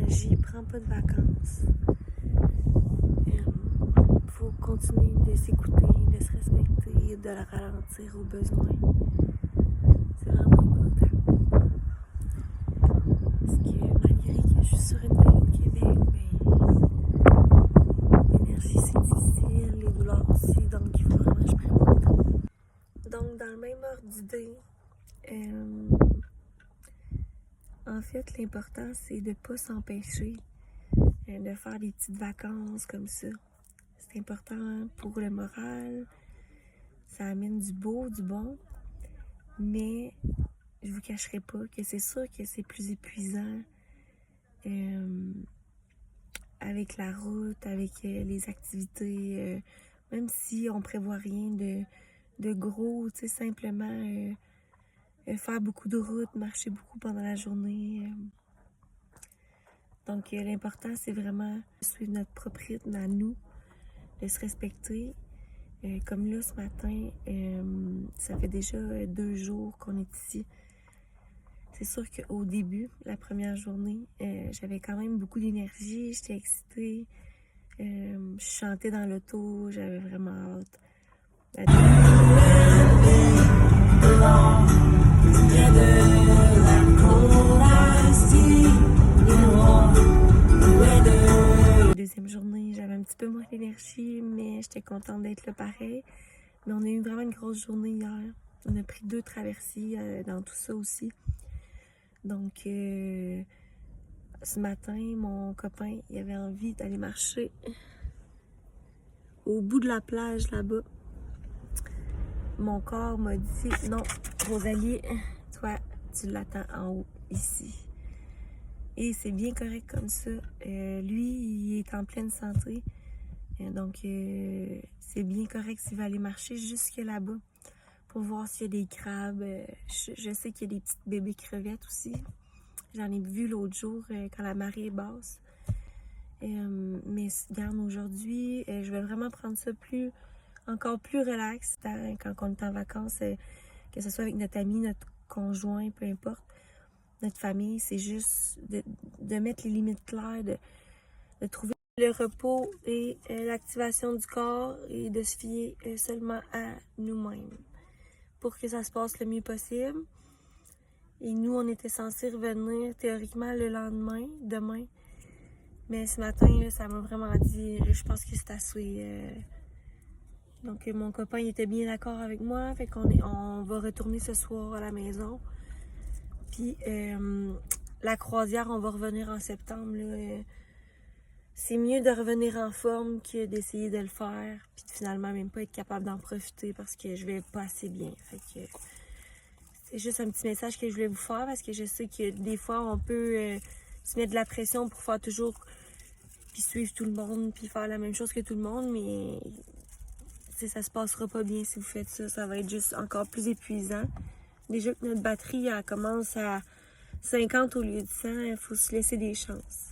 d'énergie, prends pas de vacances. Faut continuer de s'écouter, de se respecter, de la ralentir au besoin. C'est vraiment important. Parce que malgré que je suis sur une île au Québec, l'énergie c'est difficile, les douleurs aussi, donc il faut vraiment que je prenne mon temps. Donc dans le même ordre d'idée, en fait l'important c'est de ne pas s'empêcher de faire des petites vacances comme ça. C'est important pour le moral, ça amène du beau, du bon, mais je vous cacherai pas que c'est sûr que c'est plus épuisant avec la route, avec les activités, même si on prévoit rien de gros, tu sais, simplement faire beaucoup de route, marcher beaucoup pendant la journée. Donc l'important c'est vraiment de suivre notre propre rythme à nous, de se respecter. Comme là ce matin, ça fait déjà 2 jours qu'on est ici. C'est sûr qu'au début, la première journée, j'avais quand même beaucoup d'énergie, j'étais excitée, je chantais dans l'auto, j'avais vraiment hâte. La deuxième journée, j'avais un petit peu moins d'énergie, mais j'étais contente d'être là pareil. Mais on a eu vraiment une grosse journée hier. On a pris 2 traversées dans tout ça aussi. Donc, ce matin, mon copain, il avait envie d'aller marcher au bout de la plage là-bas. Mon corps m'a dit « Non, Rosalie, toi, tu l'attends en haut, ici. » Et c'est bien correct comme ça. Lui, il est en pleine santé. Donc, c'est bien correct s'il va aller marcher jusque là-bas pour voir s'il y a des crabes. Je sais qu'il y a des petites bébés crevettes aussi. J'en ai vu l'autre jour quand la marée est basse. Mais regarde, aujourd'hui, je vais vraiment prendre ça encore plus relax quand on est en vacances, que ce soit avec notre ami, notre conjoint, peu importe, notre famille. C'est juste de mettre les limites claires, de trouver le repos et l'activation du corps et de se fier seulement à nous-mêmes pour que ça se passe le mieux possible. Et nous, on était censés revenir théoriquement le lendemain, demain. Mais ce matin, là, ça m'a vraiment dit, je pense que c'est assez. Donc, mon copain, il était bien d'accord avec moi. Fait on va retourner ce soir à la maison. Puis, la croisière, on va revenir en septembre. Là, c'est mieux de revenir en forme que d'essayer de le faire. Puis, finalement, même pas être capable d'en profiter parce que je vais pas assez bien. Fait que c'est juste un petit message que je voulais vous faire parce que je sais que des fois, on peut se mettre de la pression pour faire toujours, puis suivre tout le monde, puis faire la même chose que tout le monde, mais ça se passera pas bien si vous faites ça. Ça va être juste encore plus épuisant. Déjà que notre batterie, elle commence à 50 au lieu de 100, il faut se laisser des chances.